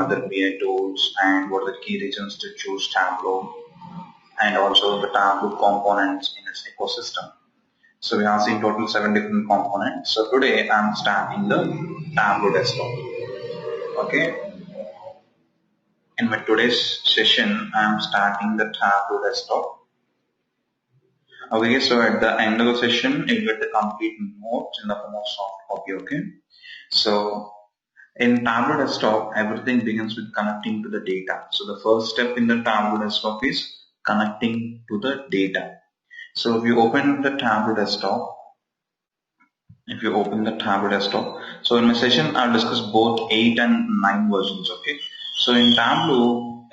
the BI tools and what are the key reasons to choose Tableau, and also the Tableau components in its ecosystem. So we have seen total 7 different components. So today I'm starting the Tableau desktop. Okay. In my today's session, I'm starting the Tableau desktop. Okay, so at the end of the session, you get the complete notes in the form of soft copy. Okay. So in Tableau desktop, everything begins with connecting to the data. So the first step in the Tableau desktop is connecting to the data. So if you open the Tableau desktop, so in my session, I'll discuss both 8 and 9 versions. Okay. So in Tableau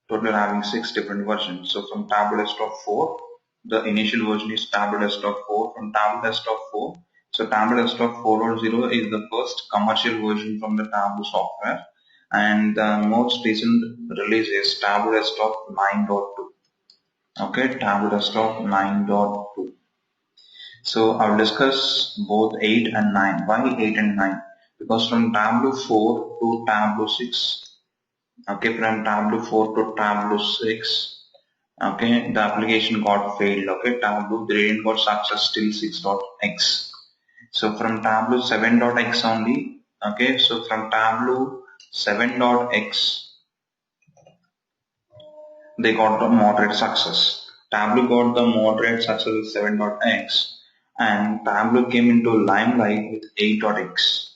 total we're having 6 different versions. So from Tableau desktop 4, the initial version is Tableau desktop 4. From Tableau desktop 4, so Tableau desktop 4.0 is the first commercial version from the Tableau software, and the most recent release is Tableau desktop 9.2. Okay, Tableau desktop 9.2. So I'll discuss both 8 and 9. Why 8 and 9? Because from Tableau 4 to Tableau 6, okay, from Tableau 4 to Tableau 6, okay, the application got failed. Okay, Tableau didn't got success till 6.x. So from Tableau 7.x only, okay, so from Tableau 7.x, they got the moderate success. Tableau got the moderate success with 7.x, and Tableau came into limelight with 8.x.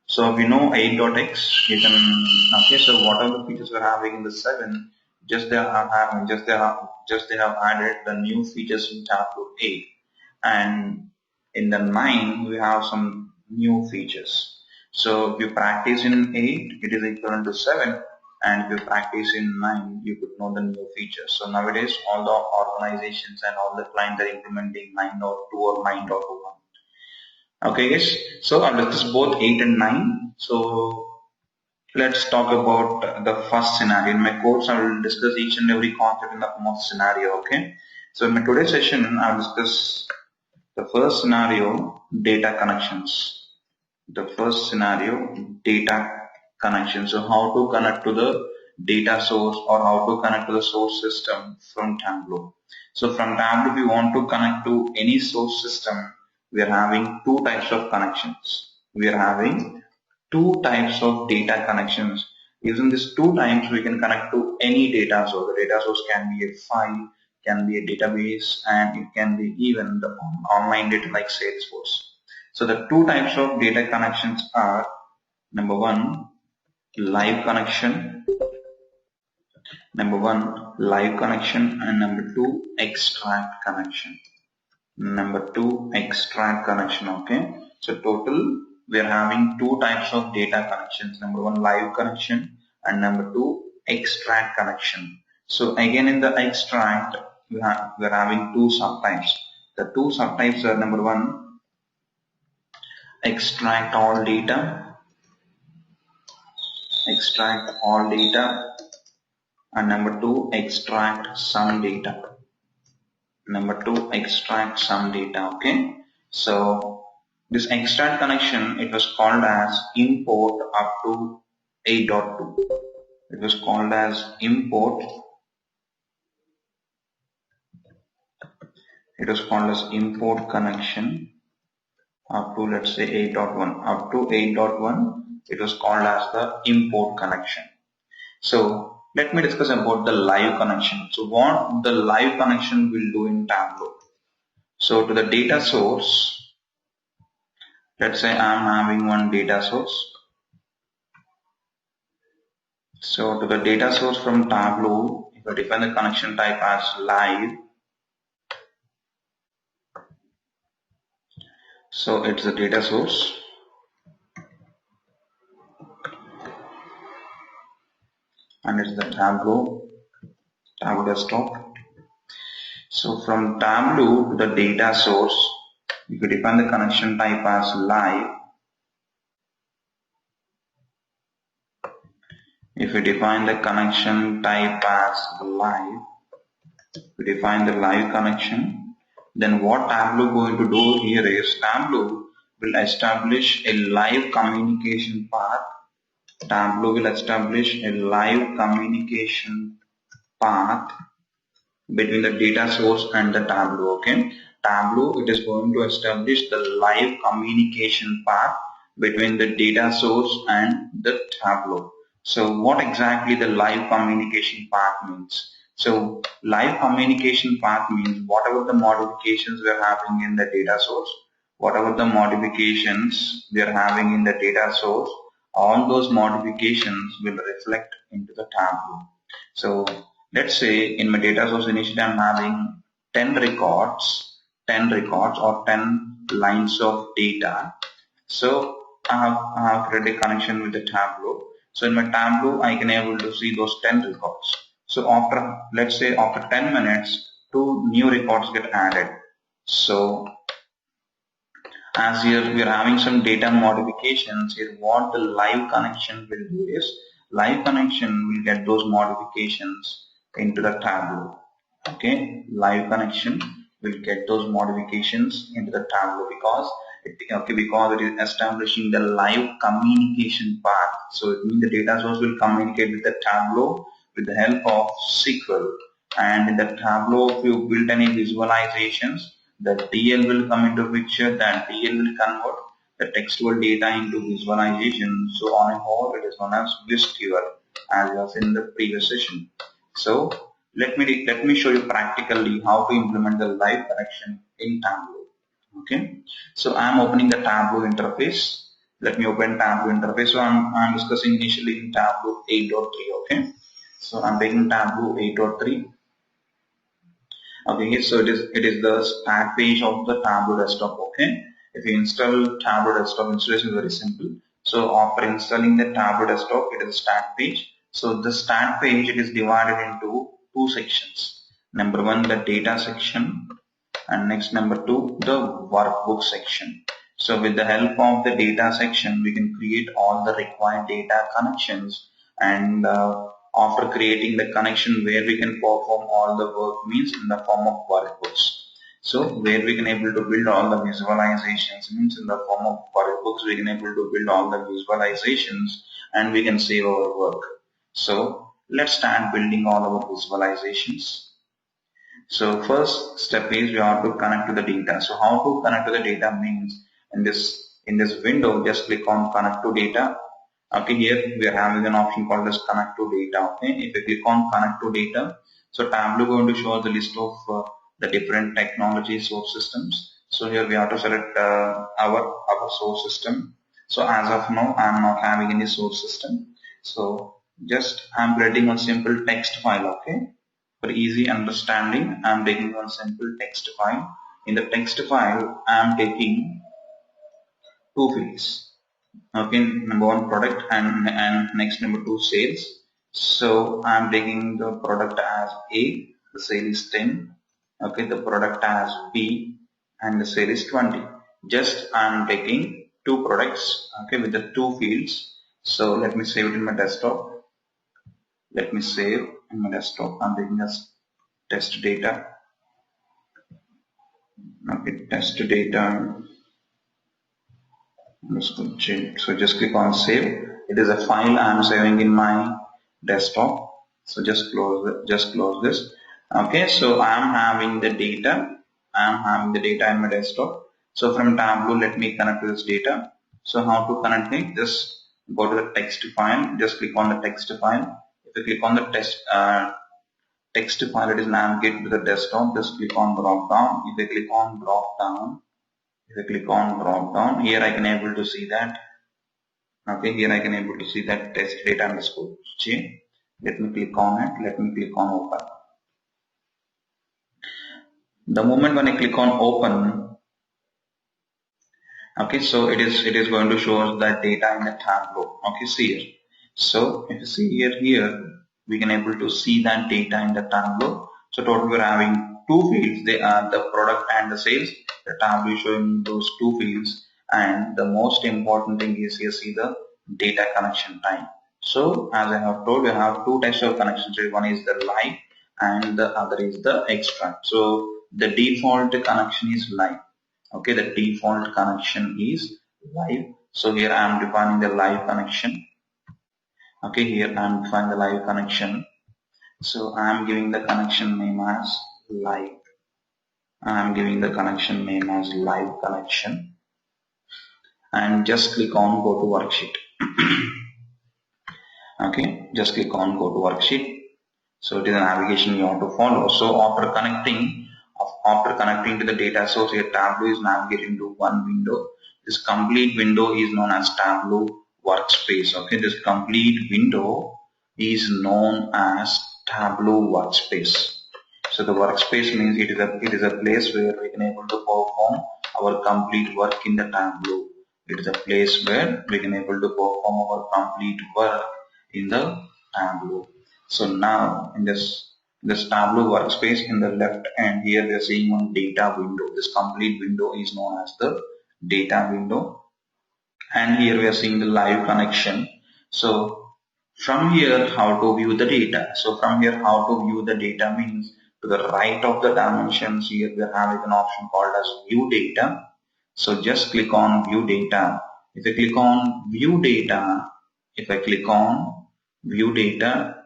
So if you know 8.x, you can, okay, so what are the features we're having in the 7, just they have added the new features in Tableau 8, and in the 9 we have some new features. So if you practice in 8, it is equivalent to 7, and if you practice in 9, you could know the new features. So nowadays all the organizations and all the clients are implementing 9.2 or 9.1. Okay guys, so I'll discuss both 8 and 9. So let's talk about the first scenario. In my course, I will discuss each and every concept in the form of scenario. Okay, so in my today's session, I'll discuss the first scenario, data connections. The first scenario, data connection. So how to connect to the data source, or how to connect to the source system from Tableau. So from Tableau, if you want to connect to any source system, we are having two types of connections. We are having two types of data connections. Using these two types, we can connect to any data source. The data source can be a file, can be a database, and it can be even the online data like Salesforce. So the two types of data connections are, number one, live connection. And number two, extract connection. Okay. So total, we are having two types of data connections. Number one, live connection, and number two, extract connection. So again, in the extract, we are having two subtypes. The two subtypes are, number one, extract all data, and number two, extract some data. Okay. So this extract connection, it was called as import up to 8.2. It was called as import. It was called as import connection up to, let's say, 8.1. Up to 8.1, it was called as the import connection. So let me discuss about the live connection. So what the live connection will do in Tableau. So to the data source, let's say I'm having one data source. So to the data source from Tableau, if I define the connection type as live, so it's the data source. And it's the Tableau desktop. So from Tableau to the data source, if you define the connection type as live, we define the live connection, then what Tableau going to do here is, Tableau will establish a live communication path Tableau will establish a live communication path between the data source and the Tableau. Okay, Tableau, it is going to establish the live communication path between the data source and the Tableau. So what exactly the live communication path means? So live communication path means whatever the modifications we are having in the data source, whatever the modifications we are having in the data source, all those modifications will reflect into the Tableau. So let's say in my data source initially I'm having 10 records, 10 records or 10 lines of data. So I have created a connection with the Tableau. So in my Tableau, I can able to see those 10 records. So after, let's say after 10 minutes, 2 new records get added. So as here we are having some data modifications here, what the live connection will do is live connection will get those modifications into the Tableau. Okay, live connection will get those modifications into the Tableau because it is establishing the live communication path. So it means the data source will communicate with the Tableau with the help of SQL, and in the Tableau if you build any visualizations, the DL will come into picture, that DL will convert the textual data into visualization. So on a whole, it is known as BlizzQL, as was in the previous session. So let me show you practically how to implement the live connection in Tableau. Okay, so I am opening the Tableau interface. Let me open Tableau interface. So I'm discussing initially in Tableau 8.3. Okay, so I'm taking Tableau 8.3. Okay, so it is the start page of the Tableau desktop. Okay, if you install Tableau desktop, installation is very simple. So after installing the Tableau desktop, it is a start page. So the start page, it is divided into two sections. Number one, the data section, and next number two, the workbook section. So with the help of the data section, we can create all the required data connections, and after creating the connection where we can perform all the work means in the form of workbooks. So where we can able to build all the visualizations means in the form of workbooks, we can able to build all the visualizations and we can save our work. So let's start building all our visualizations. So first step is we have to connect to the data. So how to connect to the data means in this window, just click on connect to data. Okay, here we are having an option called as connect to data. Okay, if you click on connect to data, so Tableau going to show the list of the different technology source systems. So here we have to select our source system. So as of now, I am not having any source system. So just I am creating a simple text file. Okay. For easy understanding, I am taking one simple text file. In the text file, I am taking two fields. Okay, number one product and next number two sales. So I am taking the product as A, the sale is 10. Okay, the product as B and the sale is 20. Just I am taking two products, okay, with the two fields. So let me save it in my desktop. Let me save in my desktop. I'm taking as test data. Okay, test data. So just click on save. It is a file I am saving in my desktop. So just close this. Okay, so I am having the data. I am having the data in my desktop. So from Tableau, let me connect to this data. So how to connect it? Just go to the text file. Just click on the text file. If you click on the text file, it is navigate to the desktop. Just click on drop down. If I click on drop down, here I can able to see that. Okay, here I can able to see that test data underscore J. Let me click on it. Let me click on open. The moment when I click on open, okay, so it is going to show us that data in the Tableau. Okay, see here. So if you see here we can able to see that data in the Tableau. So total we're having two fields. They are the product and the sales. The Tableau is showing those two fields, and the most important thing is here see the data connection time. So as I have told, we have two types of connections. One is the live and the other is the extract. So the default connection is live. Okay, the default connection is live. So here I am defining the live connection. Okay, here I am defining the live connection. So I am giving the connection name as live. I am giving the connection name as live connection, and just click on go to worksheet. Okay, just click on go to worksheet. So it is a navigation you have to follow. So after connecting to the data source, your Tableau is navigating to one window. This complete window is known as Tableau workspace. Okay, this complete window is known as Tableau workspace. So the workspace means it is a place where we can able to perform our complete work in the Tableau. It is a place where we can able to perform our complete work in the Tableau. So now in this Tableau workspace in the left end here we are seeing one data window. This complete window is known as the data window, and here we are seeing the live connection. So from here how to view the data. So from here how to view the data means to the right of the dimensions here we are having an option called as view data. So just click on view data. If I click on view data,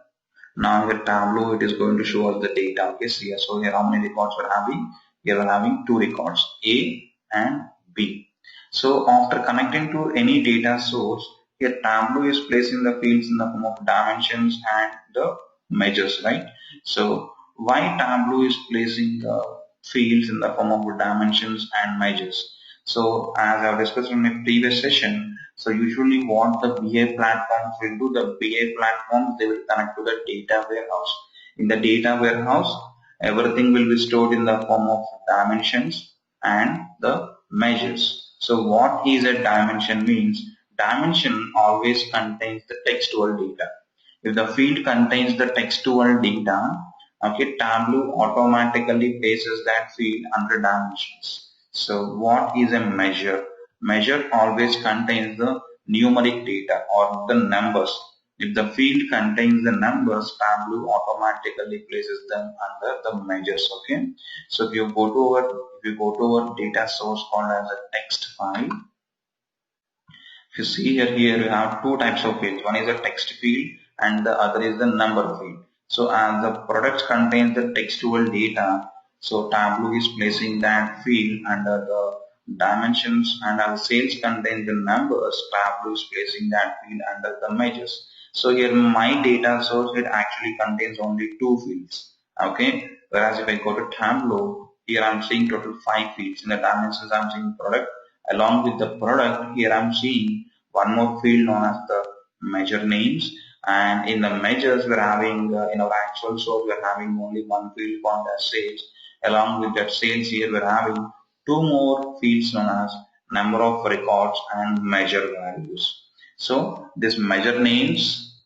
now here Tableau it is going to show us the data. Okay, so here how many records we're having? Here we're having two records, A and B. So after connecting to any data source, here Tableau is placing the fields in the form of dimensions and the measures, right? So why Tableau is placing the fields in the form of dimensions and measures? So as I have discussed in my previous session, so usually what the BA platforms will do, the BA platforms, they will connect to the data warehouse. In the data warehouse, everything will be stored in the form of dimensions and the measures. So what is a dimension means? Dimension always contains the textual data. If the field contains the textual data, okay, Tableau automatically places that field under dimensions. So what is a measure? Measure always contains the numeric data or the numbers. If the field contains the numbers, Tableau automatically places them under the measures. Okay. So if you go to our data source called as a text file, if you see here we have two types of fields. One is a text field and the other is the number field. So as the products contains the textual data, so Tableau is placing that field under the dimensions, and as sales contains the numbers, Tableau is placing that field under the measures. So here my data source, it actually contains only two fields. Okay. Whereas if I go to Tableau, here I'm seeing total 5 fields. In the dimensions I'm seeing product. Along with the product, here I'm seeing one more field known as the measure names, and in the measures we're having in our actual source we're having only one field called as sales. Along with that sales, here we're having two more fields known as number of records and measure values. So this measure names,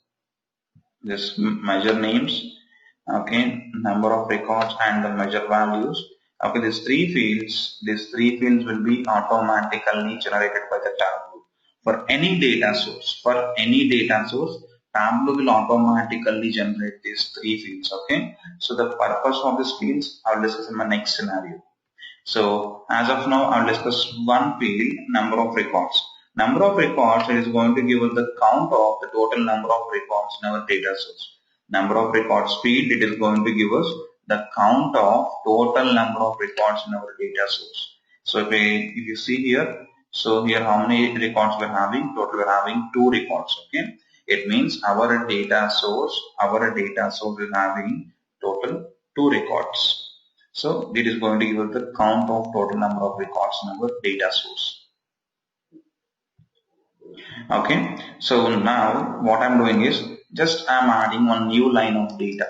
okay, number of records and the measure values. Okay, these three fields will be automatically generated by the Tableau. For any data source, Tableau will automatically generate these three fields. Okay, so the purpose of these fields I'll discuss in my next scenario. So as of now, I'll discuss one field, number of records. Number of records is going to give us the count of the total number of records in our data source. Number of records field, it is going to give us the count of total number of records in our data source. So if you see here, so here how many records we're having? Total we're having 2 records. Okay, it means our data source is having total 2 records. So it is going to give us the count of total number of records in our data source. Okay, so now what I'm doing is just I'm adding one new line of data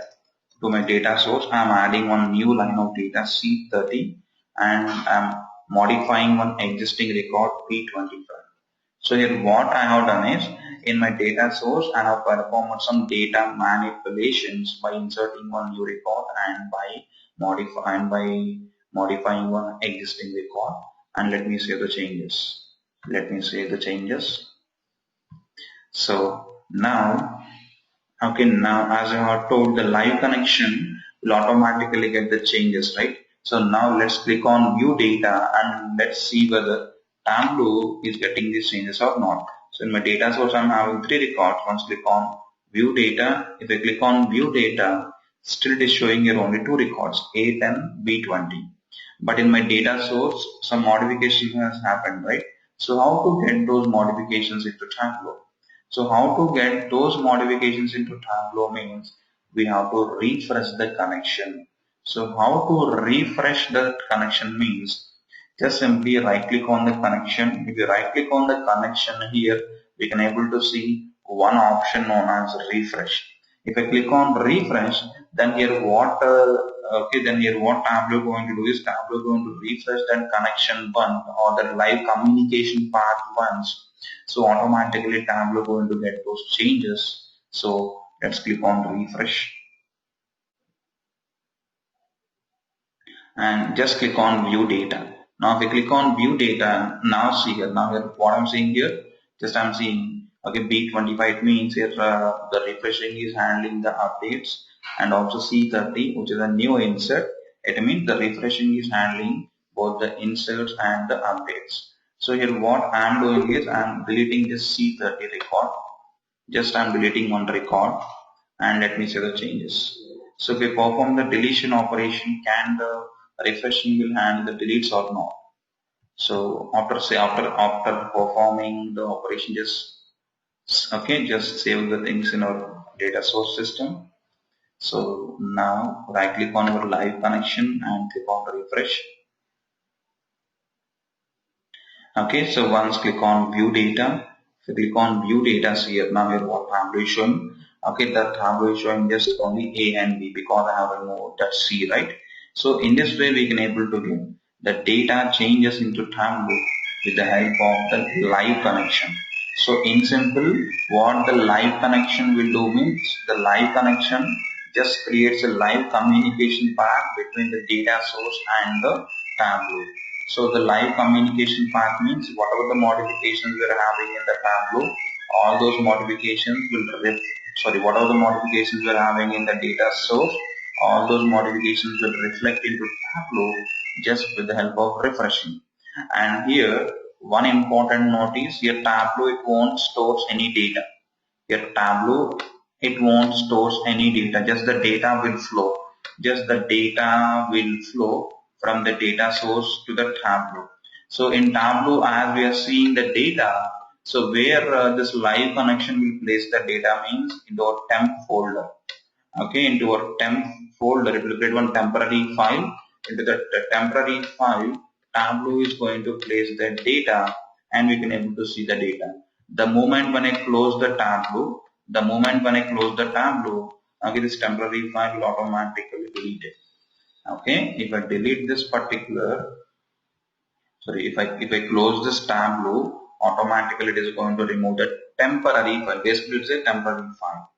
to my data source. I'm adding one new line of data C30, and I'm modifying one existing record P25. So here what I have done is in my data source I have performed some data manipulations by inserting one new record and by modifying one existing record, and let me save the changes. So now, okay, now as I have told, the live connection will automatically get the changes, right? So now let's click on view data and let's see whether Tableau is getting these changes or not. So in my data source I'm having 3 records. Once click on view data. If I click on view data, still it is showing here only two records, A10, B20. But in my data source, some modification has happened, right? So how to get those modifications into Tableau? So how to get those modifications into Tableau means we have to refresh the connection. So how to refresh the connection means just simply right click on the connection. If you right click on the connection here, we can able to see one option known as refresh. If I click on refresh, then here what then here what Tableau going to do is Tableau going to refresh that connection one or the live communication part once. So automatically Tableau going to get those changes. So let's click on refresh and just click on view data. Now if I click on view data, now see here, now here what I'm seeing here, just I'm seeing, okay, B25 it means here the refreshing is handling the updates, and also C30 which is a new insert, it means the refreshing is handling both the inserts and the updates. So here what I'm doing is I'm deleting this C30 record, just I'm deleting one record, and let me see the changes. So if we perform the deletion operation, can the refreshing will handle the deletes or not? So after performing the operation, just save the things in our data source system. So now right click on our live connection and click on the refresh. Okay, so once click on view data. If you click on view data, see here now here what Tableau is showing. Okay, that Tableau is showing just only A and B because I have removed that C, right? So in this way we can able to get the data changes into Tableau with the help of the live connection. So in simple, what the live connection will do means the live connection just creates a live communication path between the data source and the Tableau. So the live communication path means whatever the modifications we are having in the Tableau, all those modifications will whatever the modifications we are having in the data source, all those modifications will reflect into Tableau just with the help of refreshing. And here one important note is here Tableau it won't store any data. Here Tableau it won't store any data, just the data will flow. Just the data will flow from the data source to the Tableau. So in Tableau, as we are seeing the data, so where this live connection will place the data means into our temp folder. Okay, into our temp folder, it will create one temporary file. Into the temporary file, Tableau is going to place the data, and we can able to see the data. The moment when I close the Tableau, okay, this temporary file will automatically delete it. Okay, if I delete this particular, if I close this Tableau, automatically it is going to remove the temporary file. Basically, it's a temporary file.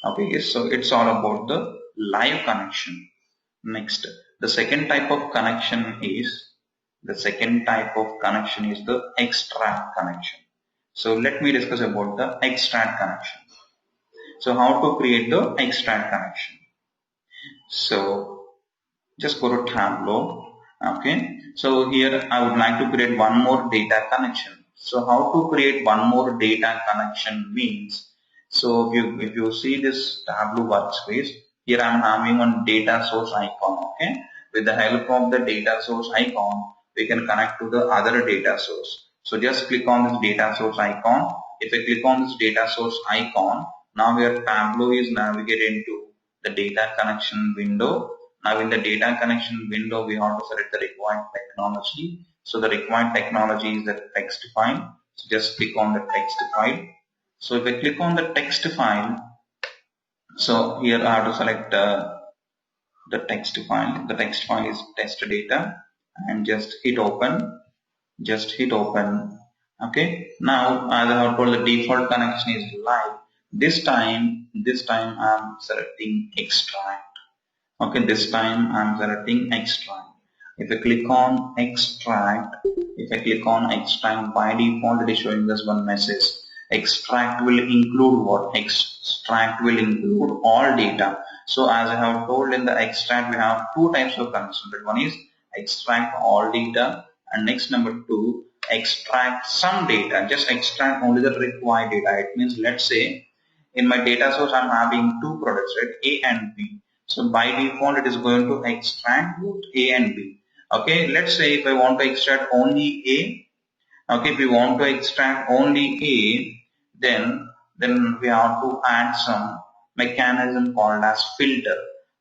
Okay, yes, so it's all about the live connection. Next, the second type of connection is the extract connection. So let me discuss about the extract connection. So how to create the extract connection? So just go to Tableau. Okay, so here I would like to create one more data connection. So how to create one more data connection means, so if you see this Tableau workspace, here I am having one data source icon. Okay, with the help of the data source icon, we can connect to the other data source. So just click on this data source icon. If I click on this data source icon, now here Tableau is navigated into the data connection window. Now in the data connection window, we have to select the required technology. So the required technology is the text file. So just click on the text file. So if I click on the text file, so here I have to select the text file. The text file is test data, and just hit open. Okay. Now as I have told, the default connection is live. This time I'm selecting extract. Okay, this time I'm selecting extract. If I click on extract, by default it is showing us one message. Extract will include what? Extract will include all data. So as I have told, in the extract we have two types of connection. One is extract all data, and next number two, extract some data. Just extract only the required data. It means, let's say in my data source I'm having two products, right? A and B. So by default it is going to extract both A and B. Okay, let's say if I want to extract only A, okay, if we want to extract only A, then we have to add some mechanism called as filter.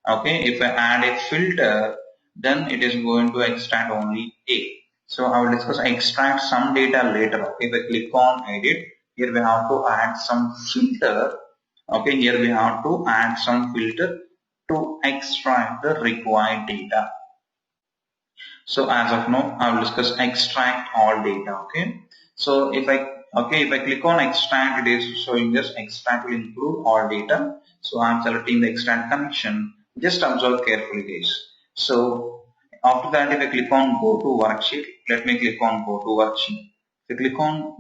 Okay, if I add a filter, then it is going to extract only A. So I will discuss extract some data later. Okay, if I click on edit, here we have to add some filter. Okay, here we have to add some filter to extract the required data. So as of now, I will discuss extract all data. Okay, so if I click on extract, it is showing this extract will include all data. So I'm selecting the extract connection. Just observe carefully, guys. So after that, if I click on go to worksheet, let me click on go to worksheet. If you click on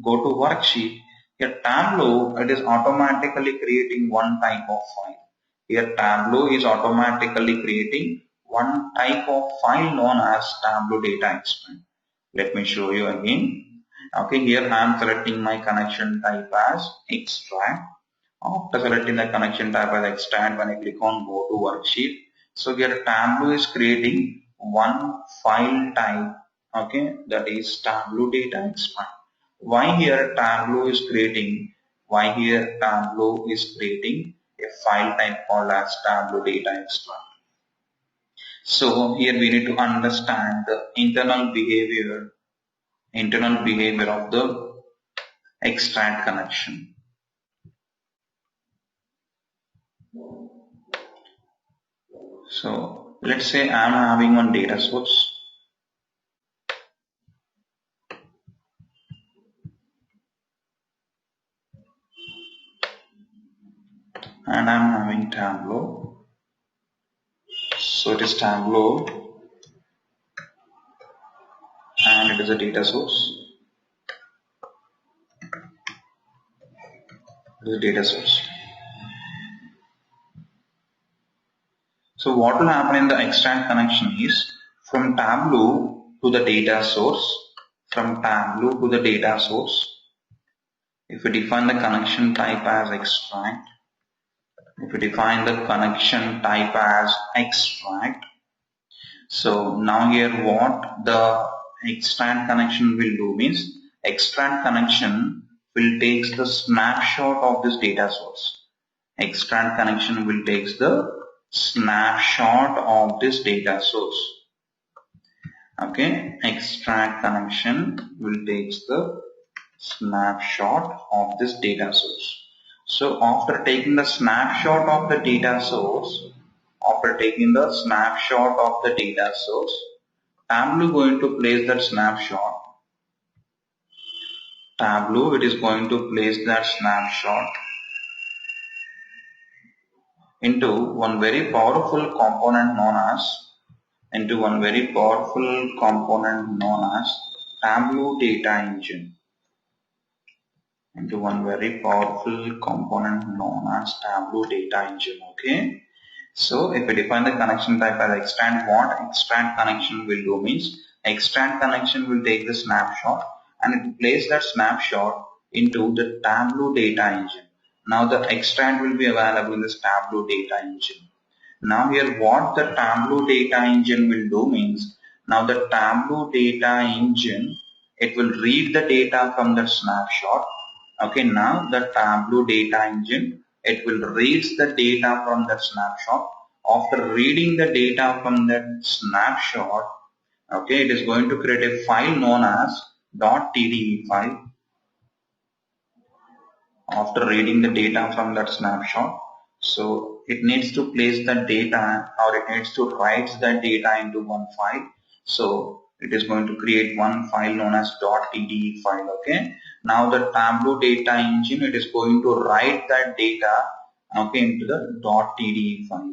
go to worksheet, here Tableau, it is automatically creating one type of file. Here Tableau is automatically creating one type of file known as Tableau data expand. Let me show you again. Okay, here I am selecting my connection type as extract. After selecting the connection type as extract, when I click on go to worksheet, so here Tableau is creating one file type, okay, that is Tableau data expand. Why here Tableau is creating a file type called as Tableau data expand? So here we need to understand the internal behavior of the extract connection. So let's say I am having one data source. And I am having Tableau. So it is Tableau and it is a data source. It is a data source. So what will happen in the extract connection is from Tableau to the data source, if we define the connection type as extract, so now here what the extract connection will do means extract connection will take the snapshot of this data source. Extract connection will take the snapshot of this data source. Okay, extract connection will take the snapshot of this data source. So after taking the snapshot of the data source, Tableau going to place that snapshot. It is going to place that snapshot into one very powerful component known as Tableau data engine. Okay. So if we define the connection type as extract, what extract connection will do means extract connection will take the snapshot and it will place that snapshot into the Tableau data engine. Now the extract will be available in this Tableau data engine. Now here what the Tableau data engine will do means, now the Tableau data engine, it will read the data from the snapshot. Okay, now the Tableau data engine, it will read the data from that snapshot. After reading the data from that snapshot, okay, it is going to create a file known as .tde file. After reading the data from that snapshot, so it needs to place the data or it needs to write that data into one file. So it is going to create one file known as .tde file. Okay. Now the Tableau data engine, it is going to write that data, okay, into the .tde file.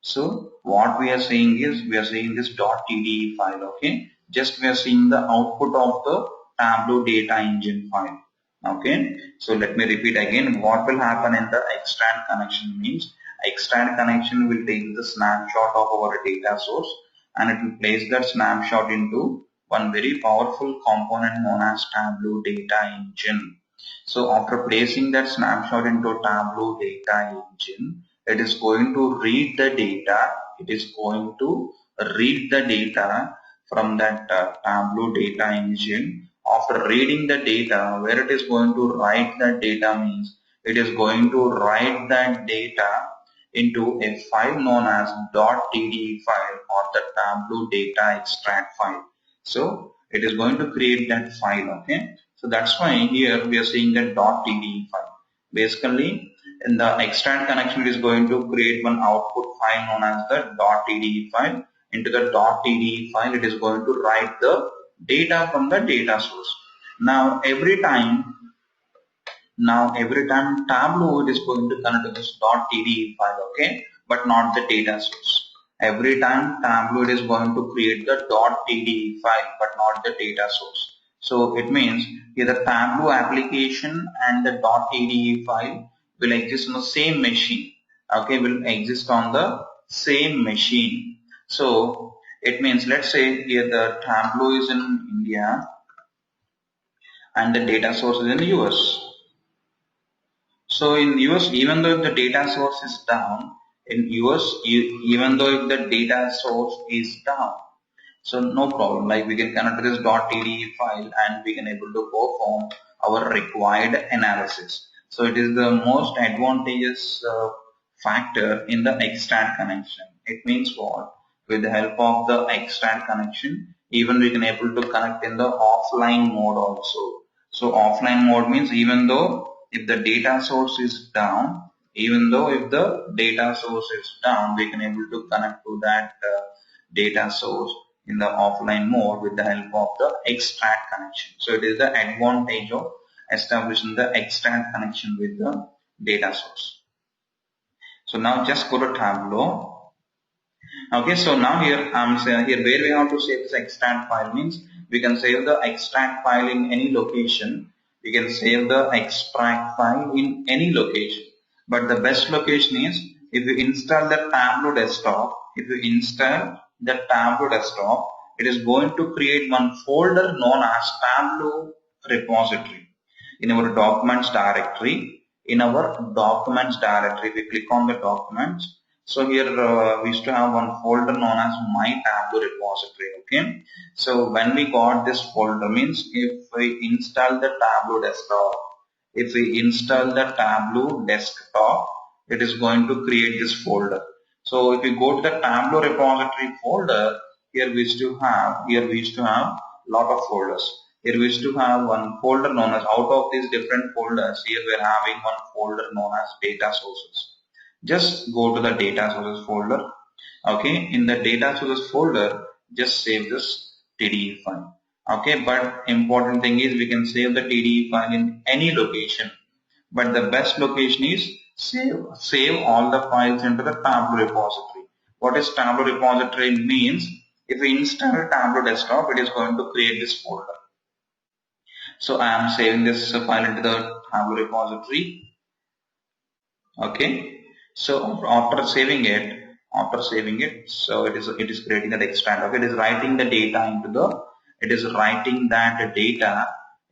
So what we are saying is we are saying this .tde file. Okay. Just we are seeing the output of the Tableau data engine file. Okay, so let me repeat again. What will happen in the extract connection means extract connection will take the snapshot of our data source and it will place that snapshot into one very powerful component known as Tableau data engine. So after placing that snapshot into Tableau data engine, it is going to read the data. It is going to read the data from that Tableau data engine. After reading the data, where it is going to write that data means it is going to write that data into a file known as .tde file or the Tableau data extract file. So it is going to create that file, okay? So that's why here we are seeing that .tde file. Basically, in the extract connection, it is going to create one output file known as the .tde file. Into the .tde file, it is going to write the data from the data source. Now every time Tableau it is going to connect to this .tde file, okay, but not the data source. Every time Tableau it is going to create the .tde file, but not the data source. So it means here the Tableau application and the .tde file will exist on the same machine. Okay, will exist on the same machine. So it means, let's say here the Tableau is in India and the data source is in the US. So in US, even though if the data source is down, in US, even though if the data source is down, so no problem. Like we can connect to this .tde file and we can able to perform our required analysis. So it is the most advantageous factor in the extract connection. It means what? With the help of the extract connection, even we can able to connect in the offline mode also. So offline mode means even though if the data source is down, we can able to connect to that data source in the offline mode with the help of the extract connection. So it is the advantage of establishing the extract connection with the data source. So now just go to Tableau. Okay, so now here I'm saying here where we have to save this extract file means we can save the extract file in any location. We can save the extract file in any location. But the best location is if you install the Tableau desktop. It is going to create one folder known as Tableau repository in our documents directory. We click on the documents. So here we used to have one folder known as My Tableau repository. Okay. So when we got this folder means if we install the Tableau desktop, it is going to create this folder. So if you go to the Tableau repository folder, here we used to have lot of folders. Here we used to have one folder known as, out of these different folders, here we are having one folder known as data sources. Just go to the data sources folder. Okay, in the data sources folder, just save this TDE file. Okay, but important thing is we can save the TDE file in any location. But the best location is save all the files into the Tableau repository. What is Tableau repository means? If we install Tableau desktop, it is going to create this folder. So I am saving this file into the Tableau repository. Okay. So after saving it, so it is creating that extract. Okay, it is writing that data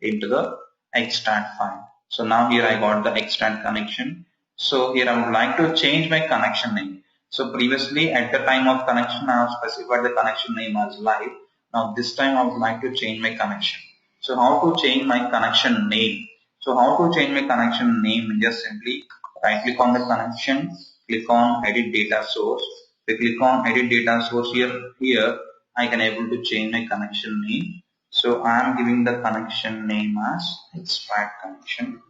into the extract file. So now here I got the extract connection. So here I would like to change my connection name. So previously at the time of connection I have specified the connection name as live. Now this time I would like to change my connection. So how to change my connection name? Just simply right click on the connection, click on edit data source. We click on edit data source here I can able to change my connection name. So I am giving the connection name as extract connection.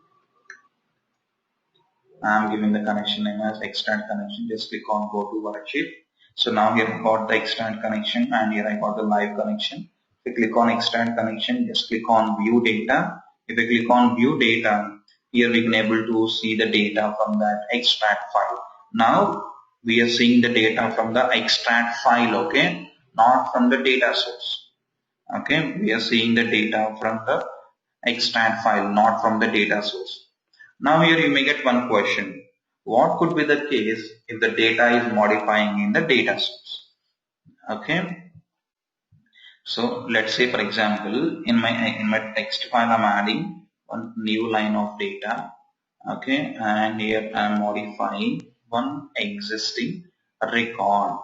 Extract connection. Just click on go to worksheet. So now here I got the extract connection and here I got the live connection. If we click on extract connection, just click on view data. If we click on view data, here we can able to see the data from that extract file. Now we are seeing the data from the extract file, okay, not from the data source. Okay, we are seeing the data from the extract file, not from the data source. Now here you may get one question. What could be the case if the data is modifying in the data source? Okay. So let's say for example in my text file I'm adding one new line of data. Okay, and here I am modifying one existing record.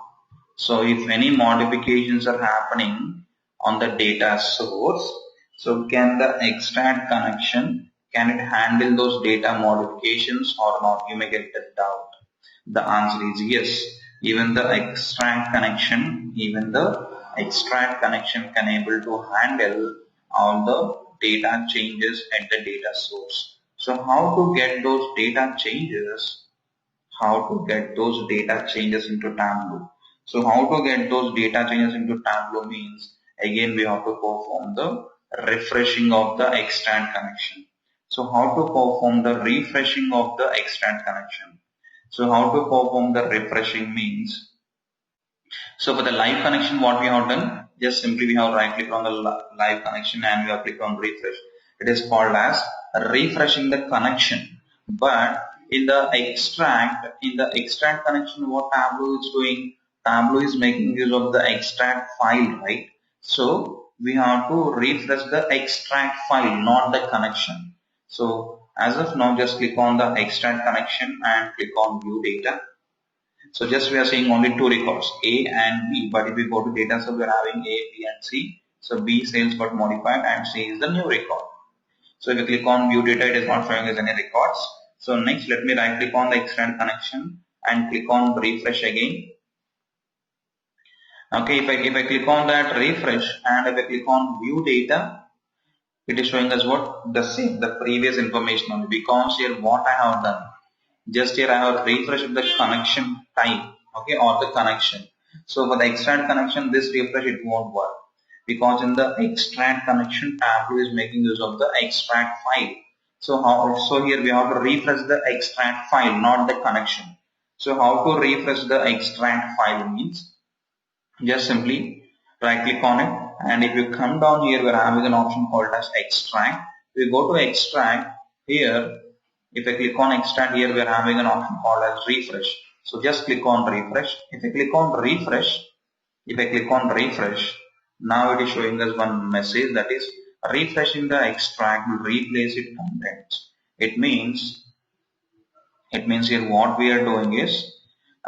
So if any modifications are happening on the data source, so can the extract connection, can it handle those data modifications or not? You may get the doubt. The answer is yes. Even the extract connection can able to handle all the data changes at the data source. So how to get those data changes? How to get those data changes into Tableau? So how to get those data changes into Tableau means again we have to perform the refreshing of the extract connection. So how to perform the refreshing of the extract connection? So how to perform the refreshing means, so for the live connection, what we have done, just simply we have right click on the live connection and we have clicked on refresh. It is called as refreshing the connection. But in the extract connection, what Tableau is doing, Tableau is making use of the extract file, right? So we have to refresh the extract file, not the connection. So as of now, just click on the extract connection and click on view data. So just we are seeing only two records, A and B. But if we go to data, so we are having A, B and C. So B sales got modified and C is the new record. So if you click on view data, it is not showing us any records. So next, let me right click on the extract connection and click on refresh again. Okay, if I click on that refresh and if I click on view data, it is showing us what? The same, the previous information only, because here what I have done, just here I have refreshed the connection type, okay, or the connection. So for the extract connection, this refresh it won't work, because in the extract connection, Tableau is making use of the extract file. So here we have to refresh the extract file, not the connection. So how to refresh the extract file means, just simply right click on it, and if you come down here, we're having an option called as extract. We go to extract. Here if I click on extract, here we are having an option called as refresh. So just click on refresh. If I click on refresh, now it is showing us one message, that is refreshing the extract will replace its contents. It means here what we are doing is,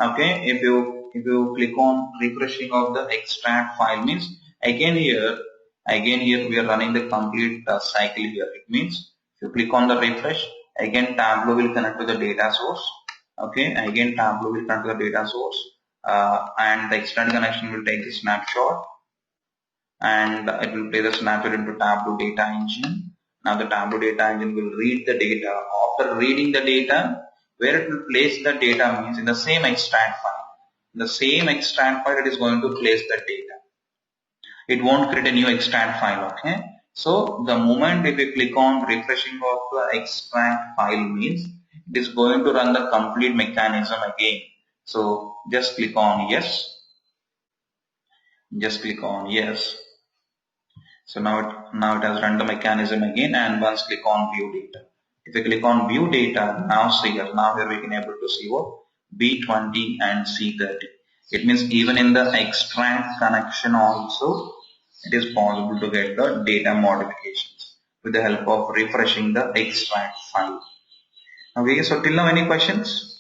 okay, if you click on refreshing of the extract file means again here we are running the complete cycle here. It means if you click on the refresh, again Tableau will connect to the data source. Okay, again Tableau will connect to the data source, and the extract connection will take a snapshot and it will play the snapshot into Tableau data engine. Now the Tableau data engine will read the data. After reading the data, where it will place the data means in the same extract file. In the same extract file, it is going to place the data. It won't create a new extract file, okay? So the moment if you click on refreshing of the extract file means it is going to run the complete mechanism again. So just click on yes. Just click on yes. So now it has run the mechanism again, and once click on view data. If you click on view data, now here we can able to see what? B20 and C30. It means even in the extract connection also, it is possible to get the data modifications with the help of refreshing the extract file. Okay, so till now any questions?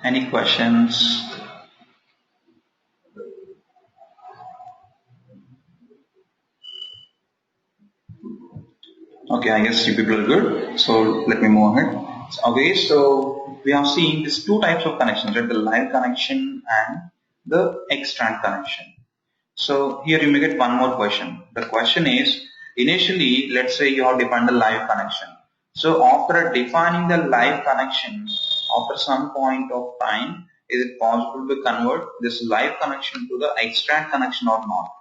Any questions? Okay, I guess you people are good. So let me move ahead. Okay, so we have seen these two types of connections, right? The live connection and the extract connection. So here you may get one more question. The question is, Initially, let's say you have defined the live connection. So after defining the live connection, after some point of time, is it possible to convert this live connection to the extract connection or not?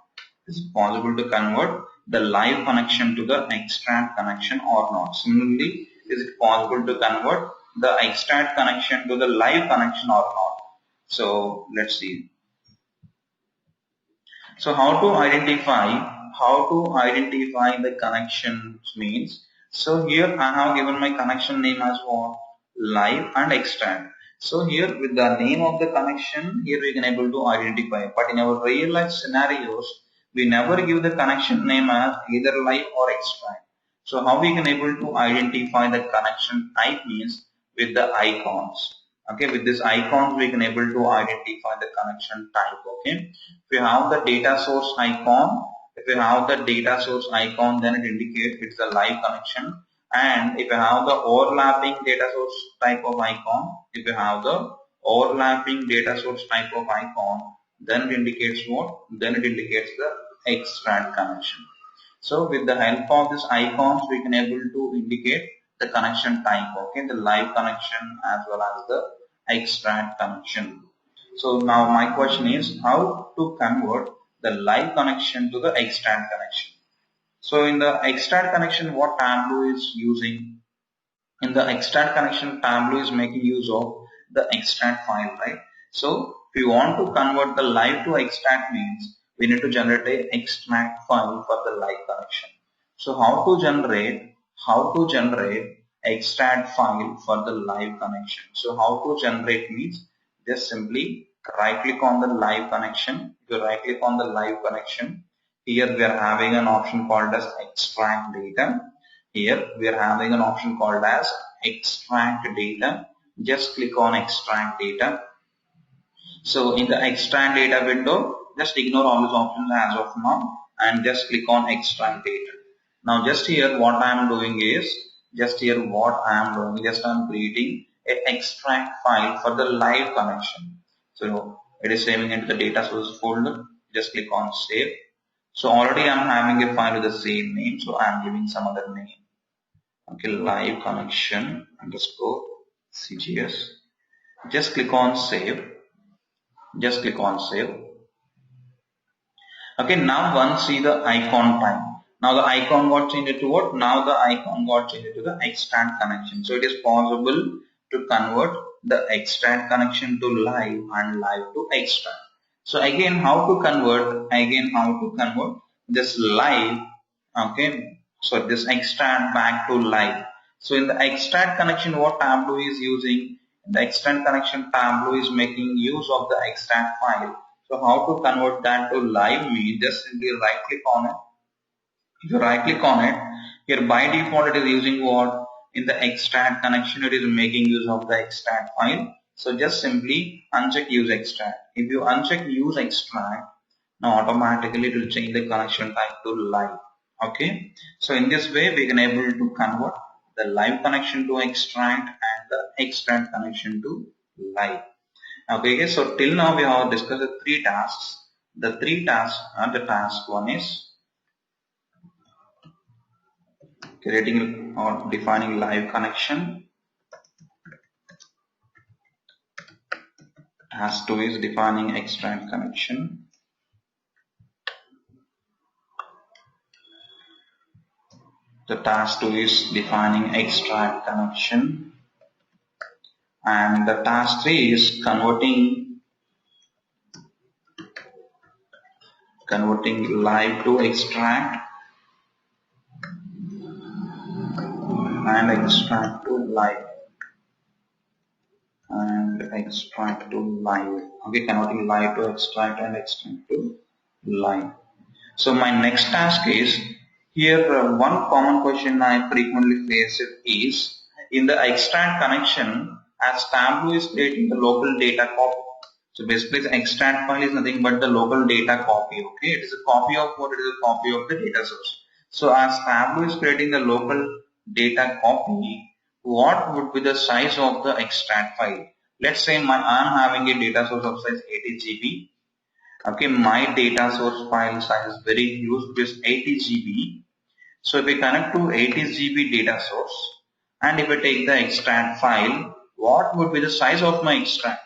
Is it possible to convert the live connection to the extract connection or not? Similarly, is it possible to convert the extract connection to the live connection or not? So let's see. So how to identify the connections means, so here I have given my connection name as what? Live and extract. So here with the name of the connection, here we can able to identify. But in our real life scenarios, we never give the connection name as either live or extract. So how we can able to identify the connection type means with the icons. Okay, with this icons we can able to identify the connection type. Okay, if you have the data source icon, then it indicates it's a live connection. And if you have the overlapping data source type of icon, then it indicates what? Then it indicates the extract connection. So with the help of these icons, we can able to indicate the connection type, okay, the live connection as well as the extract connection. So now my question is how to convert the live connection to the extract connection. So in the extract connection, what Tableau is using? In the extract connection, Tableau is making use of the extract file, right? So if you want to convert the live to extract means we need to generate a extract file for the live connection. So how to generate extract file for the live connection? So how to generate means just simply right click on the live connection. If you right click on the live connection, here we are having an option called as extract data. Here we are having an option called as extract data. Just click on extract data. So in the extract data window, just ignore all these options as of now and just click on extract data. Now just here what I am doing is, just I'm creating an extract file for the live connection. So it is saving into the data source folder. Just click on save. So already I am having a file with the same name, so I am giving some other name. Okay, live connection underscore CGS. Just click on save. Okay, now once see the icon type. Now the icon got changed to what? Now the icon got changed to the extract connection. So it is possible to convert the extract connection to live and live to extract. So again how to convert this live, okay, so this extract back to live. So in the extract connection, what Tableau is using, in the extract connection, Tableau is making use of the extract file. So how to convert that to live means just simply right click on it. If you right click on it, here by default it is using what? In the extract connection it is making use of the extract file. So just simply uncheck use extract. If you uncheck use extract, now automatically it will change the connection type to live. Okay, so in this way we can able to convert the live connection to extract and the extract connection to live. Okay, so till now we have discussed the three tasks. The three tasks are the task one is creating or defining live connection. Task 2 is defining extract connection. The task 2 is defining extract connection. And the task 3 is converting live to extract and extract to live. Okay, converting live to extract and extract to live. So my next task is here one common question I frequently face is in the extract connection as Tableau is creating the local data copy. So basically the extract file is nothing but the local data copy. Okay, it is a copy of what? It is a copy of the data source. So as Tableau is creating the local data copy, what would be the size of the extract file? Let's say I am having a data source of size 80 GB. Okay, my data source file size is very huge, which is 80 GB. So if we connect to 80 GB data source and if I take the extract file, what would be the size of my extract?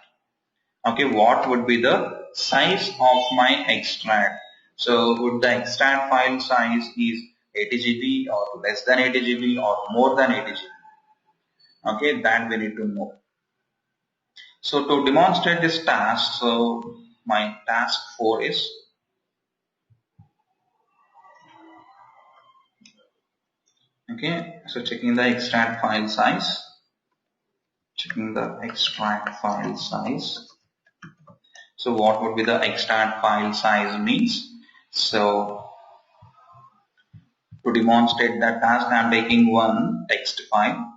Okay, what would be the size of my extract? So would the extract file size is 80 GB or less than 80 GB or more than 80 GB? Okay, that we need to know. So to demonstrate this task, so my task 4 is, okay, so checking the extract file size, So what would be the extract file size means? So to demonstrate that task, I am taking one text file.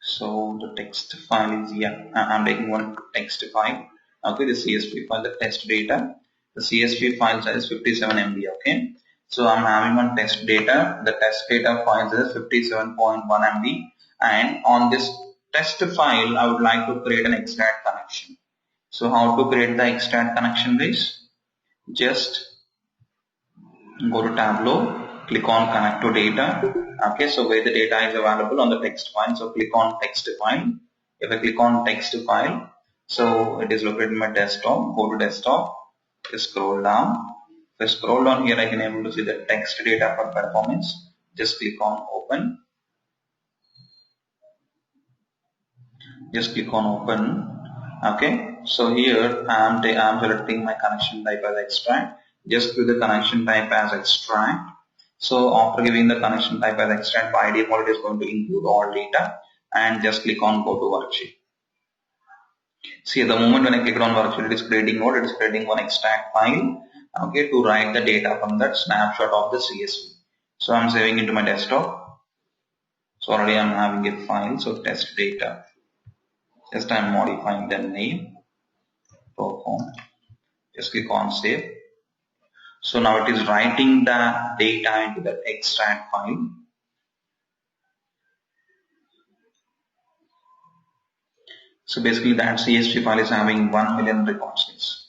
So the text file is, I'm taking one text file. Okay, the CSV file, the test data. The CSV file size 57 MB. Okay, so I'm having one test data. The test data file is 57.1 MB, and on this test file, I would like to create an extract connection. So how to create the extract connection, guys? Just go to Tableau, click on connect to data. Okay, so where the data is available on the text file, so click on text file. If I click on text file, so it is located in my desktop. Go to desktop, just scroll down. If I scroll down here, I can able to see the text data for performance. Just click on open. Just click on open. Okay, so here I am selecting my connection type as extract. Just give the connection type as extract. So after giving the connection type as extract, by default it is going to include all data, and just click on go to worksheet. See, the moment when I click on worksheet, it is creating what? It is creating one extract file, okay, to write the data from that snapshot of the CSV. So I'm saving into my desktop. So already I'm having a file, so test data. Just I'm modifying the name, perform. Just click on save. So now it is writing the data into the extract file. So basically that CSV file is having 1 million records.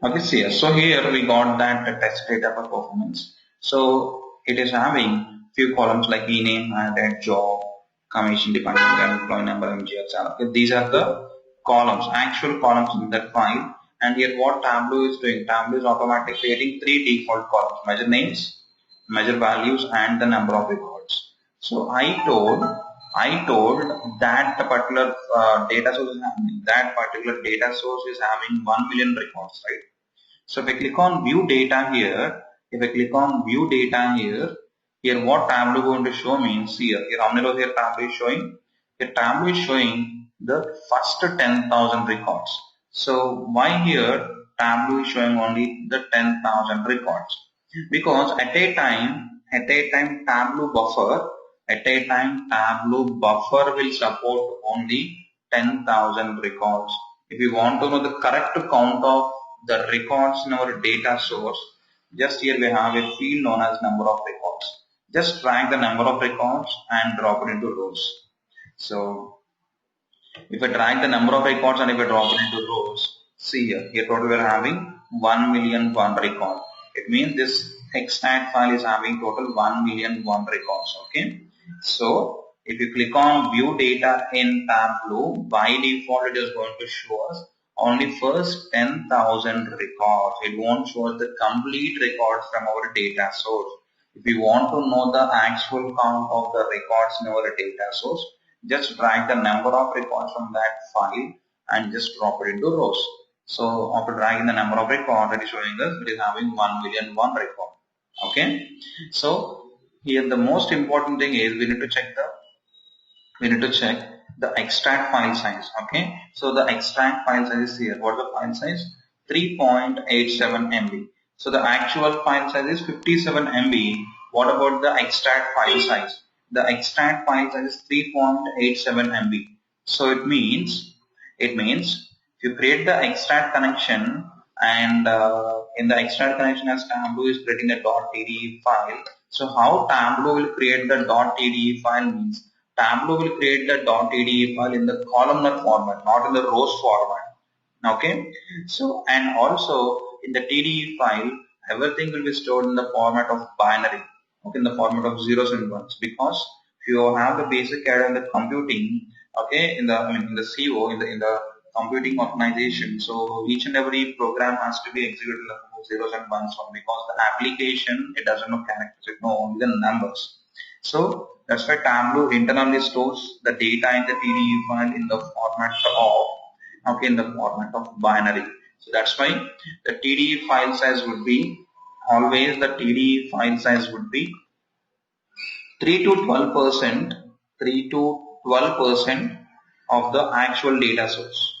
Okay, see, so here we got that test data for performance. So it is having few columns like e-name, added, job, commission, department, employee number, MGR channel. Okay, these are the columns, actual columns in that file. And here what Tableau is doing, Tableau is automatically creating 3 default columns: measure names, measure values, and the number of records. So I told that particular data source is having, having 1 million records, right? So if I click on view data here, here what Tableau going to show means here how many rows here Tableau is showing? Here Tableau is showing the first 10,000 records. So why here Tableau is showing only the 10,000 records? Because at a time Tableau buffer will support only 10,000 records. If you want to know the correct count of the records in our data source, just here we have a field known as number of records. Just drag the number of records and drop it into rows. So if I drag the number of records and if I drop it into rows, see here total we are having 1,000,001 record. It means this extract file is having total 1,000,001 records. Okay, so if you click on view data in Tableau, by default it is going to show us only first 10,000 records. It won't show us the complete records from our data source. If you want to know the actual count of the records in our data source, just drag the number of records from that file and just drop it into rows. So after dragging the number of records, it is showing us it is having 1,000,001 record. Okay, so here the most important thing is we need to check the extract file size. Okay, so the extract file size is here. What is the file size? 3.87 MB. So the actual file size is 57 MB. What about the extract file size? The extract file size is 3.87 MB. So it means if you create the extract connection and in the extract connection as Tableau is creating a .tdf file, So how Tableau will create the .kde file means Tableau will create the .kde file in the columnar format, not in the rows format. Okay. So and also in the TDE file, everything will be stored in the format of binary. Okay, in the format of zeros and ones, because if you have the basic idea in the computing, okay, in the in the CO in the computing organization, so each and every program has to be executed in the zeros and ones one, because the application, it doesn't know characters, it know only the numbers. So that's why Tableau internally stores the data in the TDE file in the format of, okay, in the format of binary. So that's why the TDE file size would be always, the TDE file size would be 3 to 12%, 3 to 12% of the actual data source.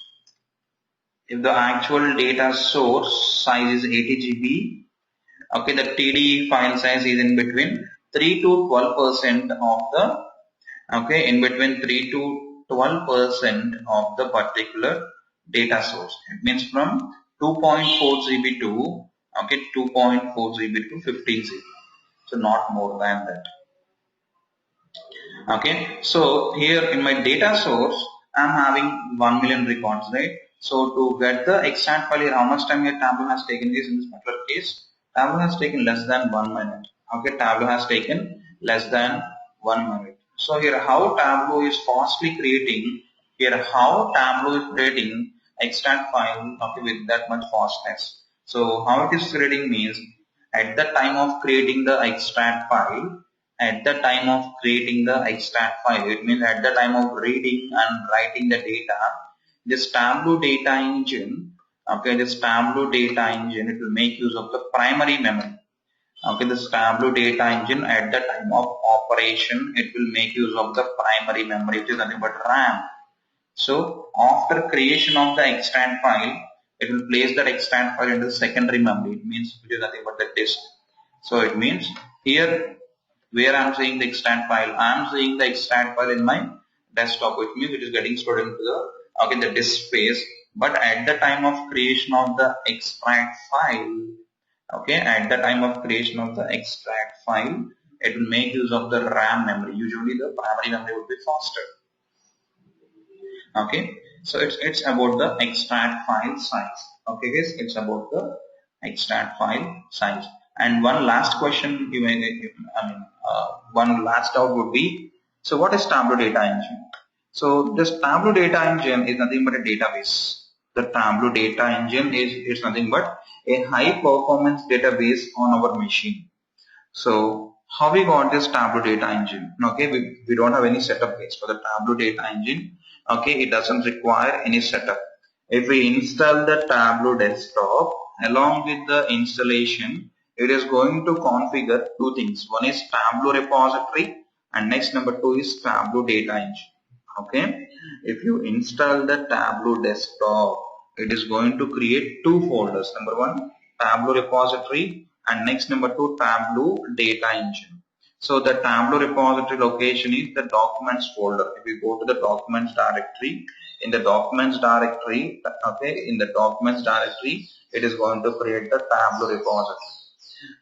If the actual data source size is 80 GB, okay, the TDE file size is in between 3 to 12% of the, okay, in between 3 to 12% of the particular data source. It means from 2.4 GB to, okay, 2.4 GB to 15 GB. So not more than that. Okay, so here in my data source, I'm having 1 million records, right? So to get the exact value, how much time your Tableau has taken this in this particular case? Tableau has taken less than 1 minute. Okay, Tableau has taken less than 1 minute. So here how Tableau is fastly creating, here how Tableau is creating extract file, okay, with that much fastness. So how it is creating means, at the time of creating the extract file, at the time of creating the extract file, it means at the time of reading and writing the data, this Tableau data engine, okay, this Tableau data engine, it will make use of the primary memory. Okay, this Tableau data engine at the time of operation, it will make use of the primary memory, which is nothing but RAM. So after creation of the extract file, it will place that extract file into the secondary memory. It means which is nothing but the disk. So it means here where I am seeing the extract file, I am seeing the extract file in my desktop, which means it is getting stored into the, okay, the disk space. But at the time of creation of the extract file, okay, at the time of creation of the extract file, it will make use of the RAM memory. Usually the primary memory would be faster. Okay, so it's about the extract file size. Okay guys, it's about the extract file size. And one last question you may, one last doubt would be, so what is Tableau data engine? So this Tableau data engine is nothing but a database. The Tableau data engine is nothing but a high performance database on our machine. So how we got this Tableau data engine? Okay, we don't have any setup base for the Tableau data engine. Okay, it doesn't require any setup. If we install the Tableau desktop, along with the installation, it is going to configure two things. One is Tableau repository, and next number two is Tableau data engine. Okay, if you install the Tableau desktop, it is going to create two folders. Number one, Tableau repository, and next number two, Tableau data engine. So the Tableau repository location is the documents folder. If you go to the documents directory, in the documents directory, okay, in the documents directory, it is going to create the Tableau repository.